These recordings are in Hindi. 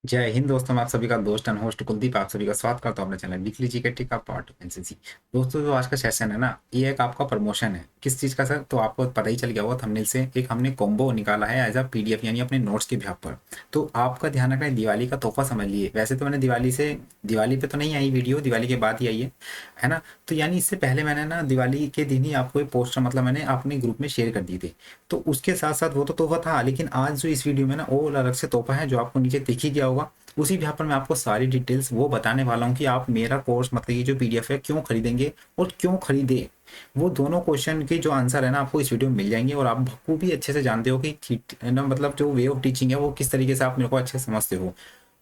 जय हिंद दोस्तों, मैं आप सभी का दोस्त एंड होस्ट कुलदीप आप सभी का स्वागत करता हूं अपने चैनल वीकली जीके टिक का पार्ट ऑफ एनसीसी। दोस्तों, जो आज का सेशन है ना, ये एक आपका प्रमोशन है। किस चीज़ का सर? तो आपको पता ही चल गया होगा थंबनेल से। एक हमने कॉम्बो निकाला है एज अ पीडीएफ, यानी अपने नोट्स के बिहाफ पर। तो आपका ध्यान रखना है, दिवाली का तोहफा समझ लिए। वैसे तो मैंने दिवाली पे तो नहीं आई वीडियो, दिवाली के बाद ही आई है ना। तो यानी इससे पहले मैंने ना दिवाली के दिन ही आपको एक पोस्टर मतलब मैंने अपने ग्रुप में शेयर कर दिए थे। तो उसके साथ साथ वो तो तोहफा था, लेकिन आज जो इस वीडियो में ना और अलग से तोहफा है जो आपको नीचे दिख ही गया होगा। उसी भी यहाँ पर मैं आपको सारी डिटेल्स वो बताने वाला हूँ कि आप मेरा कोर्स मतलब ये जो पीडीएफ है क्यों खरीदेंगे और क्यों खरीदे। वो दोनों क्वेश्चन के जो आंसर है ना आपको इस वीडियो में मिल जाएंगे, और आप भी अच्छे से जानते हो कि ना मतलब जो वे ऑफ टीचिंग है वो किस तरीके से आप मेरे को अच्छे से समझते हो।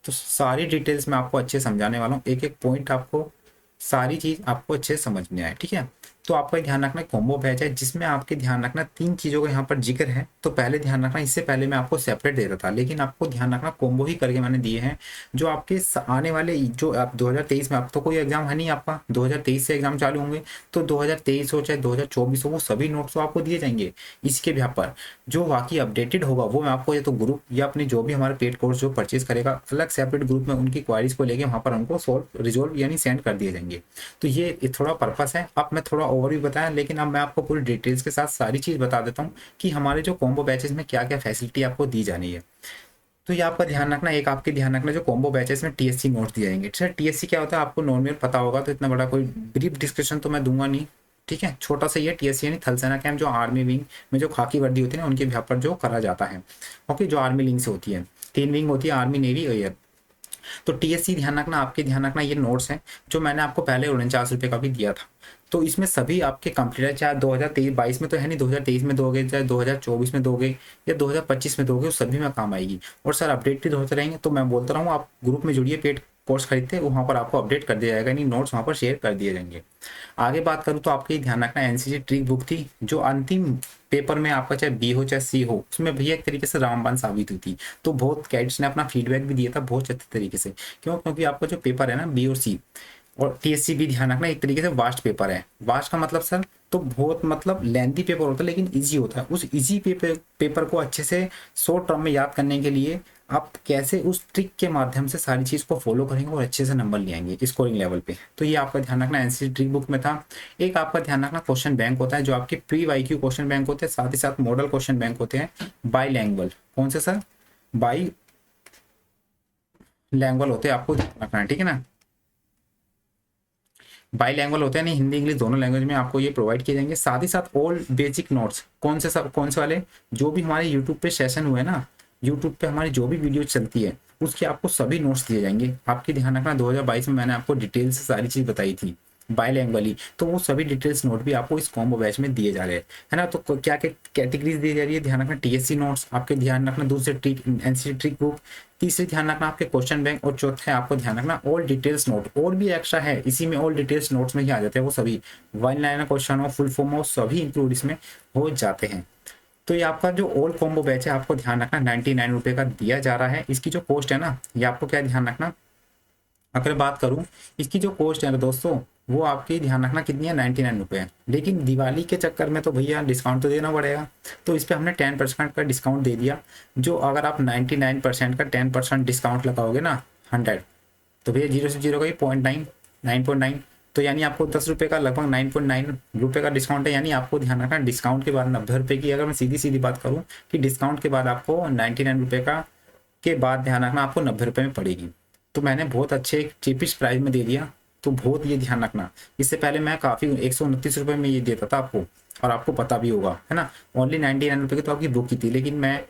तो सारी डिटेल्स मैं आपको अच्छे से समझाने वाला हूँ, एक एक पॉइंट आपको सारी चीज आपको अच्छे से समझ में आए, ठीक है। तो आपका ध्यान रखना कॉम्बो बैच है जिसमें आपके ध्यान रखना तीन चीजों का यहाँ पर जिक्र है। तो पहले ध्यान रखना, इससे पहले मैं आपको सेपरेट दे रहा था, लेकिन आपको ध्यान रखना कॉम्बो ही करके मैंने दिए हैं। जो आपके आने वाले जो आप 2023 में, आप तो कोई एग्जाम है नहीं आपका, 2023 से एग्जाम चालू होंगे। तो 2023 हो चाहे 2024 हो, वो सभी नोट्स तो आपको दिए जाएंगे। इसके भी पर जो बाकी अपडेटेड होगा वो मैं आपको या तो ग्रुप या अपने जो भी हमारे पेड कोर्स जो परचेज करेगा अलग सेपरेट ग्रुप में उनकी क्वारीज को लेके वहां पर हमको सोल्व रिजोल्व यानी सेंड कर दिए जाएंगे। तो ये थोड़ा पर्पस है। अब मैं थोड़ा ओवरव्यू बताया, लेकिन अब मैं आपको पूरी डिटेल्स के साथ सारी चीज बता देता हूँ कि हमारे जो कॉम्बो बैचेस में क्या क्या फैसिलिटी आपको दी जानी है। तो ये आपका ध्यान रखना, एक आपके ध्यान रखना जो कॉम्बो बैचेस में टीएससी नोट्स दिए जाएंगे। सर टीएससी क्या होता है आपको नॉर्मल पता होगा, तो इतना बड़ा कोई ब्रीफ डिस्कशन तो मैं दूंगा नहीं, ठीक है। छोटा सा ये टीएससी यानी थल सेना कैंप, जो आर्मी विंग में जो खाकी वर्दी होती है ना उनके बिहाफ पर जो करा जाता है। ओके, जो आर्मी लिंक से होती है, तीन विंग होती है, आर्मी नेवी एयर। तो टीएससी ध्यान रखना, आपके ध्यान रखना ये नोट्स हैं जो मैंने आपको पहले 49 रुपये का भी दिया था। तो इसमें सभी आपके कंप्लीट है, चाहे 2023-22 में तो है नहीं, 2023 में दोगे, चाहे 2024 में दोगे या 2025 में दोगे, वो सभी में काम आएगी। और सर अपडेटेड होते रहेंगे, तो मैं बोलता रहा हूँ आप ग्रुप में जुड़िए, पेड कोर्स खरीदते वहाँ पर आपको अपडेट कर दिया जाएगा, नहीं नोट्स वहाँ पर शेयर कर दिए जाएंगे। आगे बात करूँ तो आपके ध्यान रखना एनसीसी ट्रिक बुक थी जो अंतिम पेपर में आपका चाहे बी हो चाहे सी हो, उसमें भैया एक तरीके से रामबाण साबित हुई थी। तो बहुत कैडेट्स ने अपना फीडबैक भी दिया था बहुत अच्छे तरीके से। क्यों? क्योंकि आपका जो पेपर है ना बी और सी और टीएससी भी ध्यान रखना एक तरीके से वास्ट पेपर है। वास्ट का मतलब सर तो बहुत मतलब लेंथी पेपर होता है, लेकिन इजी होता है। उस इजी पेपर को अच्छे से शॉर्ट टर्म में याद करने के लिए आप कैसे उस ट्रिक के माध्यम से सारी चीज को फॉलो करेंगे और अच्छे से नंबर ले आएंगे स्कोरिंग लेवल पे। तो ये आपका ध्यान रखना एनसीसी ट्रिक बुक में था। एक आपका ध्यान रखना क्वेश्चन बैंक होता है जो आपके प्री वाईक्यू क्वेश्चन बैंक होते हैं, साथ ही साथ मॉडल क्वेश्चन बैंक होते हैं बाई लैंग्वेज। कौन से सर? बाई लैंग्वेज होते हैं, आपको ध्यान रखना है, ठीक है ना। बाई लैंग्वेज होते हैं, नहीं हिंदी इंग्लिश दोनों लैंग्वेज में आपको ये प्रोवाइड किए जाएंगे। साथ ही साथ ऑल बेसिक नोट्स कौन से सब कौन से वाले, जो भी हमारे यूट्यूब पे सेशन हुए ना, यूट्यूब पे हमारी जो भी वीडियो चलती है उसके आपको सभी नोट्स दिए जाएंगे। आपकी ध्यान रखना 2022 में मैंने आपको डिटेल से सारी चीज बताई थी बाईलैंग्वेजली, तो वो सभी डिटेल्स नोट भी आपको इस कॉम्बो बैच में दिए जा रहे हैं, है ना। तो क्या क्या कैटेगरीज दी जा रही है, ध्यान रखना टीएससी नोट्स, आपके ध्यान रखना दूसरे ट्रिक एनसीसी ट्रिक बुक, तीसरे ध्यान रखना आपके क्वेश्चन बैंक, और चौथे आपको ध्यान रखना ऑल डिटेल्स नोट। और भी एक्स्ट्रा है इसी में, ऑल डिटेल्स नोट्स में ही आ जाते हैं वो सभी, वन लाइनर क्वेश्चन हो फुल फॉर्म हो सभी इंक्लूड इसमें हो जाते हैं। तो ये आपका जो ऑल कॉम्बो बैच है आपको ध्यान रखना 99 रुपये का दिया जा रहा है। इसकी जो कॉस्ट है ना, ये आपको क्या ध्यान रखना, अगर बात करूं इसकी जो कॉस्ट है ना दोस्तों, वो आपकी ध्यान रखना कितनी है, 99 रुपये है। लेकिन दिवाली के चक्कर में तो भैया डिस्काउंट तो देना पड़ेगा, तो इस पर हमने 10% का डिस्काउंट दे दिया। जो अगर आप 99% का 10% डिस्काउंट लगाओगे ना 100, तो भैया जीरो से जीरो का ही 0.9, 9.9, तो यानी आपको 10 रुपये का लगभग 9.9 रुपये का डिस्काउंट है। यानी आपको ध्यान रखना डिस्काउंट के बाद 90 रुपये की, अगर मैं सीधी सीधी बात करूँ कि डिस्काउंट के बाद आपको 99 रुपये का के बाद ध्यान रखना आपको 90 रुपये में पड़ेगी। तो मैंने बहुत अच्छे चीपेस्ट प्राइस में दे दिया, तो बहुत ये ध्यान रखना। इससे पहले मैं काफ़ी 129 रुपये में ये देता था आपको, और आपको पता भी होगा, है ना। ओनली 99 रुपये की तो आपकी बुक की थी, लेकिन मैं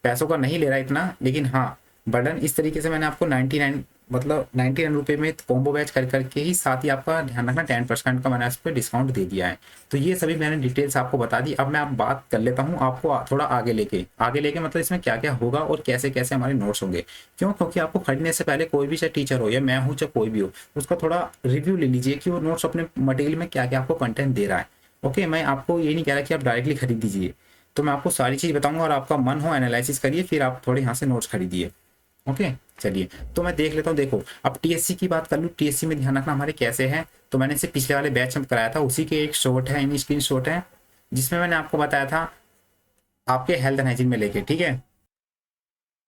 पैसों का नहीं ले रहा इतना, लेकिन हाँ बर्डन इस तरीके से मैंने आपको 99 मतलब 99 रुपये में कॉम्बो बैच कर करके ही, साथ ही आपका ध्यान रखना 10% का मैंने इस पर डिस्काउंट दे दिया है। तो ये सभी मैंने डिटेल्स आपको बता दी। अब मैं आप बात कर लेता हूँ आपको थोड़ा आगे लेके मतलब इसमें क्या क्या होगा और कैसे कैसे हमारे नोट्स होंगे। क्यों? क्योंकि आपको खरीदने से पहले कोई भी चाहे टीचर हो या मैं हूँ चाहे कोई भी हो, उसका थोड़ा रिव्यू ले लीजिए कि वो नोट्स अपने मटेरियल में क्या क्या आपको कंटेंट दे रहा है। ओके, मैं आपको ये नहीं कह रहा कि आप डायरेक्टली खरीद दीजिए, तो मैं आपको सारी चीज़ बताऊंगा, और आपका मन हो एनालिसिस करिए, फिर आप थोड़े यहाँ से नोट्स खरीदिए। ओके, चलिए तो मैं देख लेता हूँ। देखो अब टीएससी की बात कर लूँ, टीएससी में ध्यान रखना हमारे कैसे है। तो मैंने इसे पिछले वाले बैच में कराया था, उसी के एक शॉट है, इन स्क्रीन शॉट है, जिसमें मैंने आपको बताया था आपके हेल्थ एंड हाइजीन में लेके, ठीक है।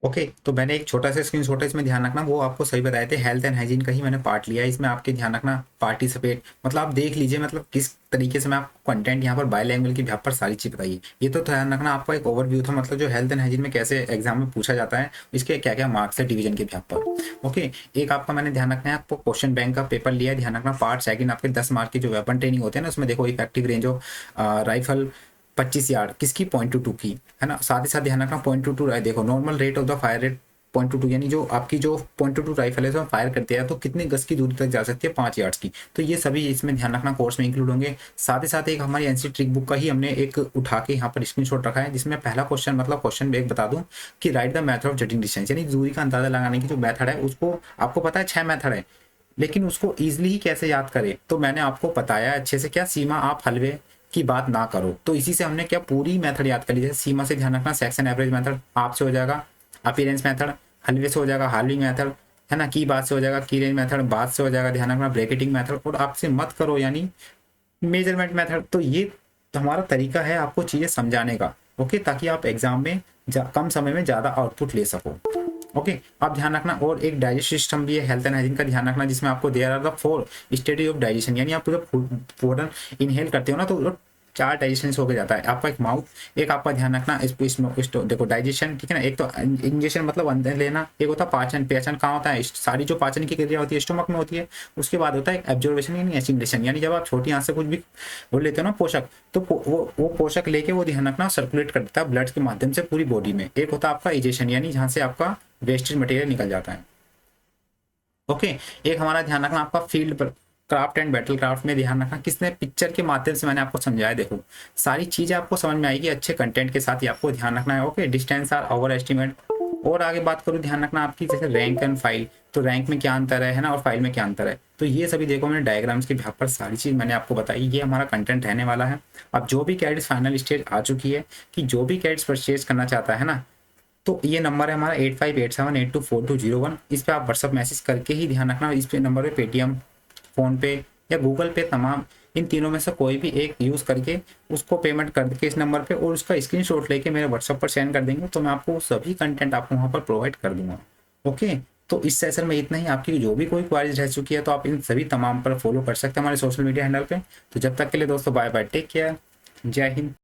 ओके, तो मैंने एक छोटा सा स्क्रीनशॉट है, इसमें ध्यान रखना वो आपको सही बताए थे, हेल्थ एंड हाइजीन का ही मैंने पार्ट लिया है इसमें। आपके ध्यान रखना पार्टिसिपेट, मतलब आप देख लीजिए मतलब किस तरीके से मैं आपको कंटेंट यहाँ पर बायलैंग्वेज की यहाँ पर सारी चीज़ बताइए। ये तो ध्यान रखना आपका एक ओवरव्यू था, मतलब जो हेल्थ एंड हाइजीन में कैसे एग्जाम में पूछा जाता है, इसके क्या क्या मार्क्स है डिवीजन के यहाँ पर। ओके, एक आपका मैंने ध्यान रखना है, आपको क्वेश्चन बैंक का पेपर लिया है, ध्यान रखना पार्ट सेकंड आपके 10 मार्क की जो वेपन ट्रेनिंग होते हैं ना, उसमें देखो effective range of rifle 25 yard किसकी, .22 की, है ना। साथ ही साथ ध्यान रखना .22 देखो normal rate of the fire rate .22, यानी जो आपकी जो .22 राइफल है, तो फायर करते हैं तो कितने गज की दूरी तक जा सकती है, 5 यार्ड्स की। तो ये सभी इसमें ध्यान रखना कोर्स में इंक्लूड होंगे। साथ ही साथ एक हमारी एनसी ट्रिक बुक का ही हमने एक उठा के यहाँ पर स्क्रीनशॉट रखा है, जिसमें पहला क्वेश्चन मतलब क्वेश्चन एक बता दूं कि right the method of judging distance, यानी दूरी का अंदाजा लगाने की जो मेथड है, उसको आपको पता है 6 मेथड है, लेकिन उसको ईजिली ही कैसे याद करें, तो मैंने आपको बताया अच्छे से। क्या सीमा आप हलवे की बात ना करो, तो इसी से हमने क्या पूरी मेथड याद कर ली। जैसे सीमा से ध्यान रखना सेक्शन एवरेज मेथड आप से हो जाएगा, अपीयरेंस मेथड हलवे से हो जाएगा, हार्विंग मेथड है ना, की बात से हो जाएगा, की रेंज मेथड बात से हो जाएगा, ध्यान रखना ब्रैकेटिंग मेथड, और आपसे मत करो यानी मेजरमेंट मेथड। तो ये हमारा तरीका है आपको चीज़ें समझाने का, ओके, ताकि आप एग्जाम में कम समय में ज़्यादा आउटपुट ले सको। ओके, आप ध्यान रखना। और एक डाइजेस्ट सिस्टम भी है हेल्थ एंड हाइजीन का, ध्यान रखना, जिसमें आपको there are the 4 stage of digestion, यानी आप जब फूड इनहेल करते हो ना, तो 4 डाइजेशन हो के जाता है आपका, एक माउथ, एक आपका ध्यान रखना देखो डाइजेशन, ठीक है ना, एक तो इंजेक्शन मतलब अंदर लेना, एक होता है पाचन। पाचन कहाँ होता है, सारी जो पाचन की क्रिया होती है स्टोमक में होती है। उसके बाद होता है एब्जॉर्बेशन यानी एसिमिलेशन, यानी जब आप छोटी आंत से कुछ भी वो लेते हो ना पोषक, तो वो पोषक लेके वो ध्यान रखना सर्कुलेट कर देता है ब्लड के माध्यम से पूरी बॉडी में। एक होता है आपका इजेशन, यानी जहाँ से आपका वेस्टेज मटेरियल निकल जाता है। ओके, एक हमारा ध्यान रखना आपका फील्ड पर क्राफ्ट एंड बैटल क्राफ्ट में ध्यान रखना, किसने पिक्चर के माध्यम से मैंने आपको समझाया। देखो सारी चीजें आपको समझ में आएगी अच्छे कंटेंट के साथ ही, आपको ध्यान रखना है। Okay, distance are over estimate. और आगे बात करूँ, ध्यान रखना आपकी जैसे रैंक एंड फाइल, तो रैंक में क्या अंतर है ना, और फाइल में क्या अंतर है। तो ये सभी देखो मैंने डायग्राम्स के यहाँ पर सारी चीज मैंने आपको बताई, ये हमारा कंटेंट रहने वाला है। अब जो भी कैडेट्स फाइनल स्टेज आ चुकी है, कि जो भी कैडेट्स परचेज करना चाहता है ना, तो ये नंबर है हमारा 8587824201। इस पे आप व्हाट्सअप मैसेज करके ही ध्यान रखना, इस पे नंबर पे पेटीएम, फोन पे या गूगल पे, तमाम इन तीनों में से कोई भी एक यूज़ करके उसको पेमेंट कर के इस नंबर पे, और उसका स्क्रीनशॉट लेके मेरे व्हाट्सअप पर सेंड कर देंगे, तो मैं आपको सभी कंटेंट आपको वहाँ पर प्रोवाइड कर दूंगा। ओके, तो इस सेशन में इतना ही। आपकी जो भी कोई क्वारीज रह चुकी है, तो आप इन सभी तमाम पर फॉलो कर सकते हैं हमारे सोशल मीडिया हैंडल पे। तो जब तक के लिए दोस्तों बाय बाय, टेक केयर, जय हिंद।